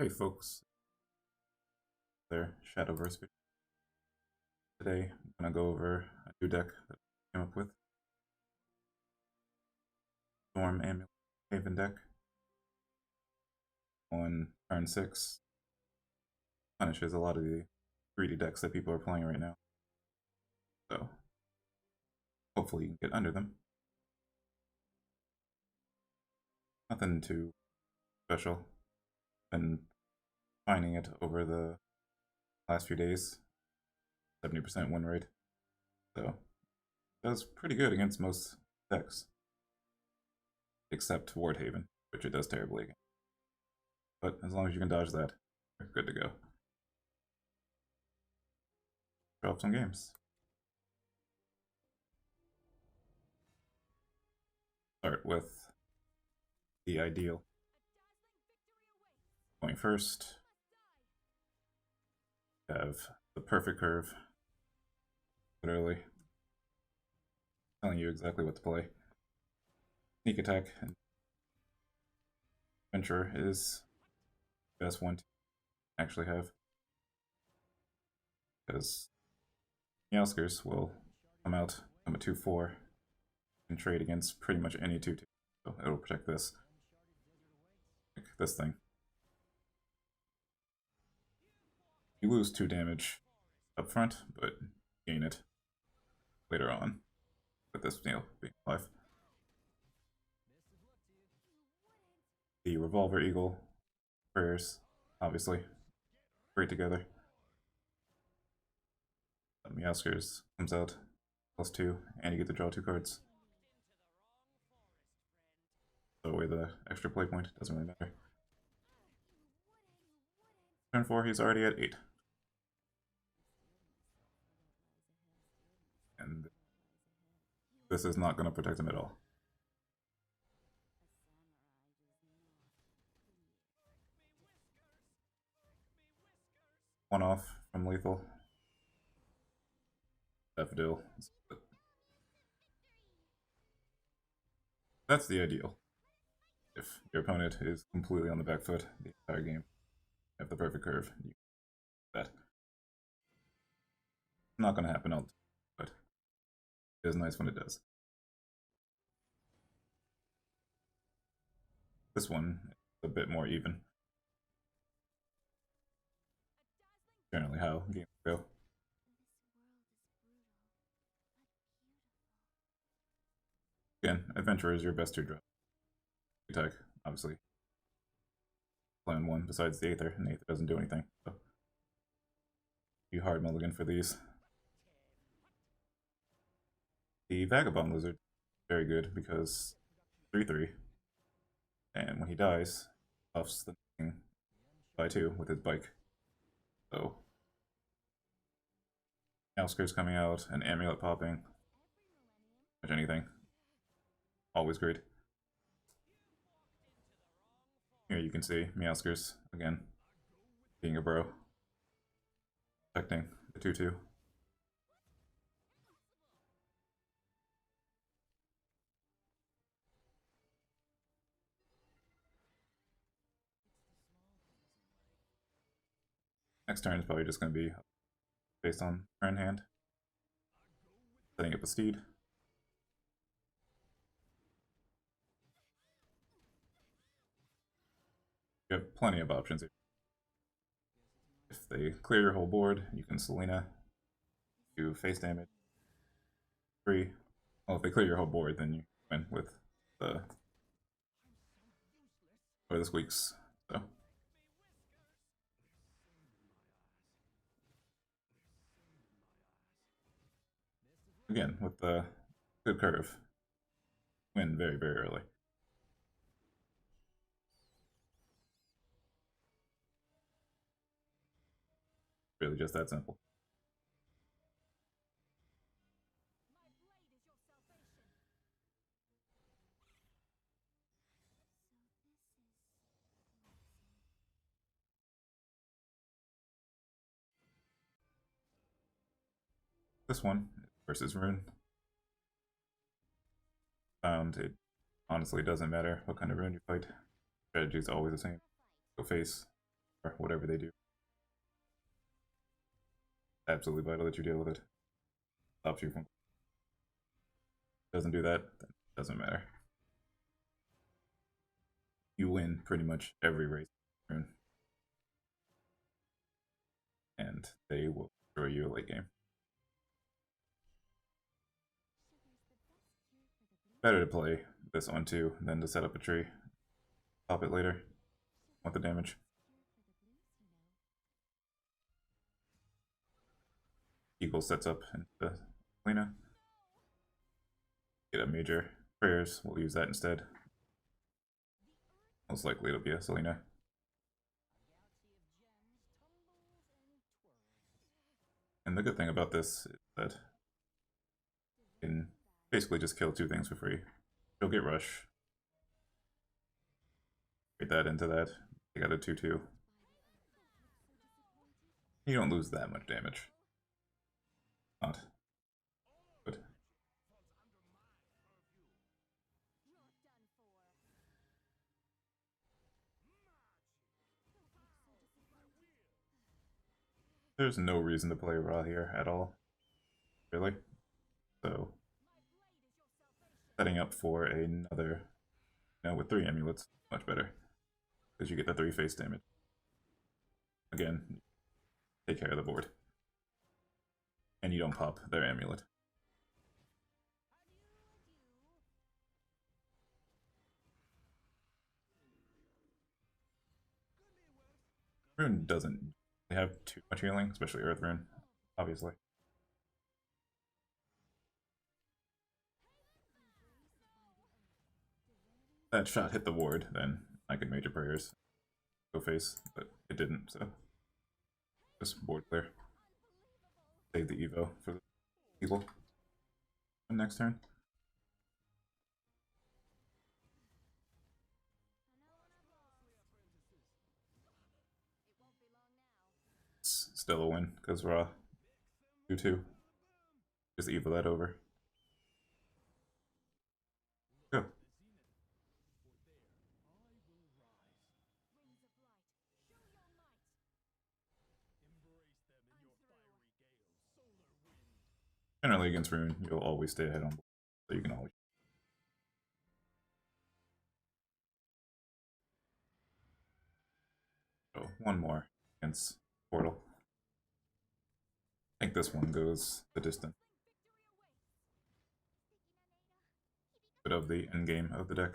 Hey folks, there, Shadowverse video. Today I'm gonna go over a new deck that I came up with. Storm Amulet Haven deck. On turn 6. Punishes a lot of the 3D decks that people are playing right now. So hopefully you can get under them. Nothing too special. Been finding it over the last few days. 70% win rate. So does pretty good against most decks. Except Wardhaven, which it does terribly against. But as long as you can dodge that, you're good to go. Draw up some games. Start with the ideal. Going first, have the perfect curve. Literally telling you exactly what to play. Sneak attack and adventure is the best one to actually have, because Meowskers will come a 2/4 and trade against pretty much any 2/2, so it'll protect this. Like this thing. You lose 2 damage up front, but gain it later on with this being alive. The Revolver Eagle prayers, obviously, great together. Meowskers comes out +2, and you get to draw 2 cards. So away the extra play point, doesn't really matter. Turn 4, he's already at 8. And this is not going to protect him at all. One off from lethal. Daffodil. That's the ideal. If your opponent is completely on the back foot the entire game, you have the perfect curve. You that. Not going to happen all the time, but it is nice when it does. This one is a bit more even. Generally how games go. Again, Adventurer is your best 2-drop. Attack, obviously. Plan 1 besides the Aether, and the Aether doesn't do anything. So you hard mulligan for these. The Vagabond Lizard, very good because 3/3. And when he dies, buffs the thing by 2 with his bike. So Outskirts coming out, an amulet popping, much anything. Always great. Here you can see Meowskers again, being a bro, protecting the 2/2. Next turn is probably just going to be based on turn hand. Setting up a steed. You have plenty of options here. If they clear your whole board, you can Selena, do face damage. 3. Well, if they clear your whole board, then you win with the squeaks. So again, with the good curve, win very, very early. Really just that simple. This one versus Rune. Found it honestly doesn't matter what kind of Rune you fight. Strategy is always the same. Go face, or whatever they do. Absolutely vital that you deal with it. Stops you from. Doesn't do that, then it doesn't matter. You win pretty much every race, and they will destroy you late game. Better to play this on 2 than to set up a tree. Pop it later. Want the damage. Eagle sets up into Selena. Get a major prayers. We'll use that instead. Most likely it'll be a Selena. And the good thing about this is that you can basically just kill 2 things for free. You'll get rush. Get that into that. You got a 2/2. You don't lose that much damage. Not good. There's no reason to play Raw here at all. Really. So, setting up for another, with 3 amulets, much better. Because you get the 3 face damage. Again, take care of the board. And you don't pop their amulet. Rune doesn't have too much healing, especially Earth Rune, obviously. That shot hit the ward, then I could major prayers. Go face, but it didn't, so just board clear. Save the Evo for the Eagle. And next turn. It's still a win, because Raw 2/2. Just Evo that over. Go. Generally against Rune, you'll always stay ahead on board, so you can always. So one more against Portal. I think this one goes the distance. Bit of the end game of the deck.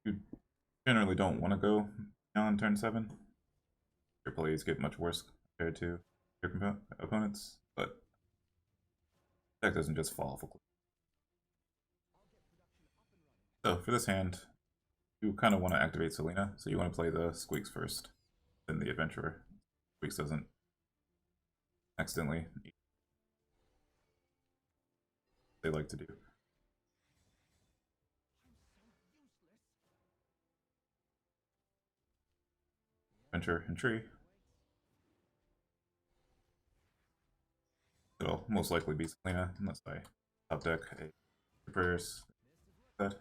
You generally don't want to go on turn 7. Your plays get much worse compared to your opponents, but deck doesn't just fall off a cliff. So for this hand, you kind of want to activate Selena, so you want to play the Squeaks first, then the Adventurer. Squeaks doesn't accidentally eat. They like to do. Adventure and Tree. It'll most likely be Selena, unless I top deck a prayers. That.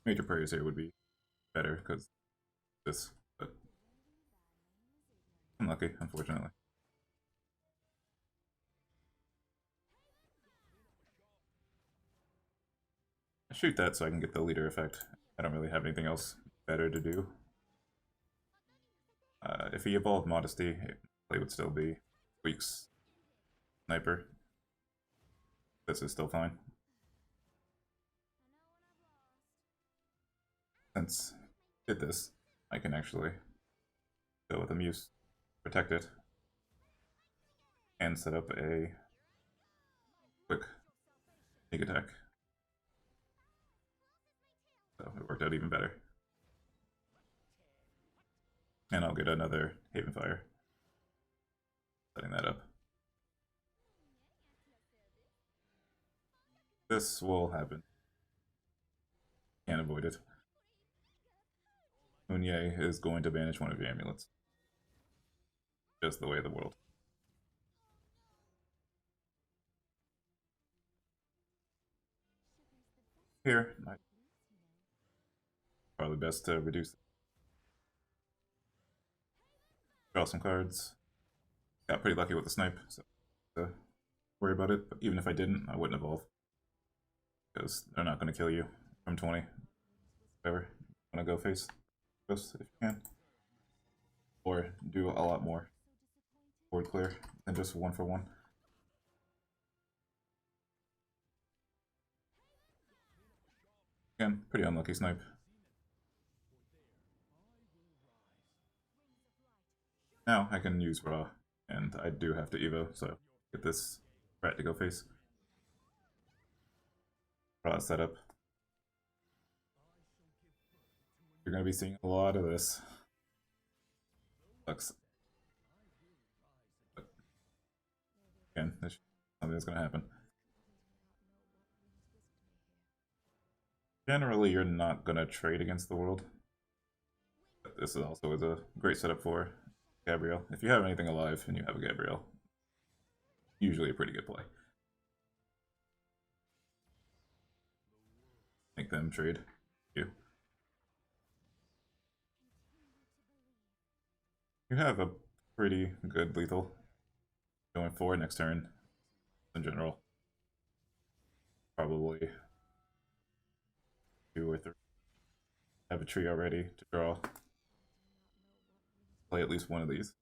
Major prayers here would be better because this, but unlucky, unfortunately. I shoot that so I can get the leader effect. I don't really have anything else better to do. If he evolved Modesty, play would still be Weeks Sniper. This is still fine. Since I did this, I can actually go with a Muse, protect it, and set up a quick sneak attack. So it worked out even better. And I'll get another Haven Fire. Setting that up. This will happen. Can't avoid it. Mounier is going to banish one of your amulets. Just the way of the world. Here, probably best to reduce. Draw some cards. Got pretty lucky with the snipe, so worry about it. But even if I didn't, I wouldn't evolve because they're not going to kill you from 20. Whatever. Want to go face ghost if you can, or do a lot more board clear than just 1-for-1. Again, pretty unlucky snipe. Now I can use raw, and I do have to evo, so get this rat to go face. Raw setup. You're gonna be seeing a lot of this. Sucks. But again, this something that's gonna happen. Generally, you're not gonna trade against the world. But this is also a great setup for Gabrielle. If you have anything alive and you have a Gabrielle, usually a pretty good play. Make them trade you. You have a pretty good lethal going for next turn in general. Probably 2 or 3. Have a tree already to draw. Play at least one of these.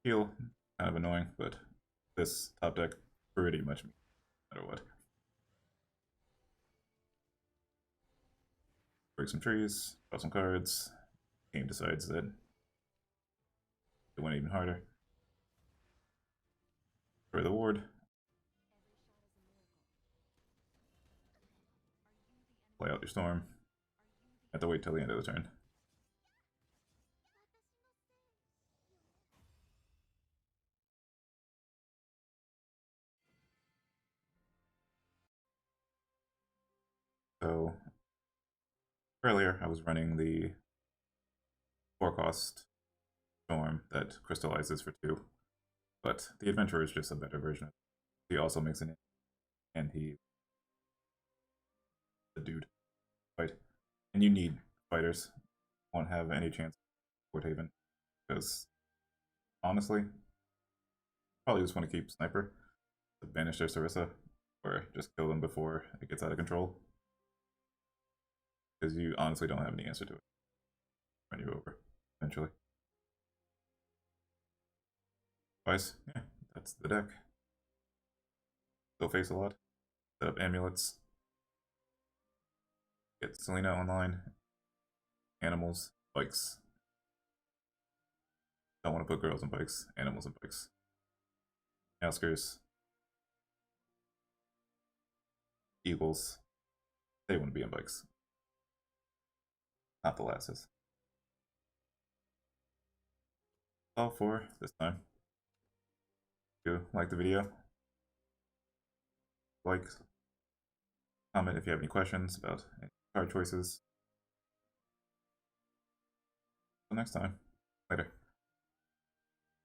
Heal, kind of annoying, but this top deck pretty much no matter what. Break some trees, draw some cards. Game decides that it went even harder. For the ward. Play out your storm. Have to wait till the end of the turn. So earlier I was running the 4-cost storm that crystallizes for 2, but the adventurer is just a better version. He also makes an, and he the dude fight, and you need fighters. Won't have any chance Fort Haven because honestly, probably just want to keep sniper to banish their Sarissa or just kill them before it gets out of control because you honestly don't have any answer to it. Run you over eventually. Twice, yeah, that's the deck. Still face a lot. Set up amulets. Get Selena online. Animals, bikes. Don't want to put girls on bikes, animals on bikes. Outskirts. Eagles. They want to be on bikes. Not the lasses. All for this time. If you like the video, like, comment if you have any questions about any card choices. Until next time. Later.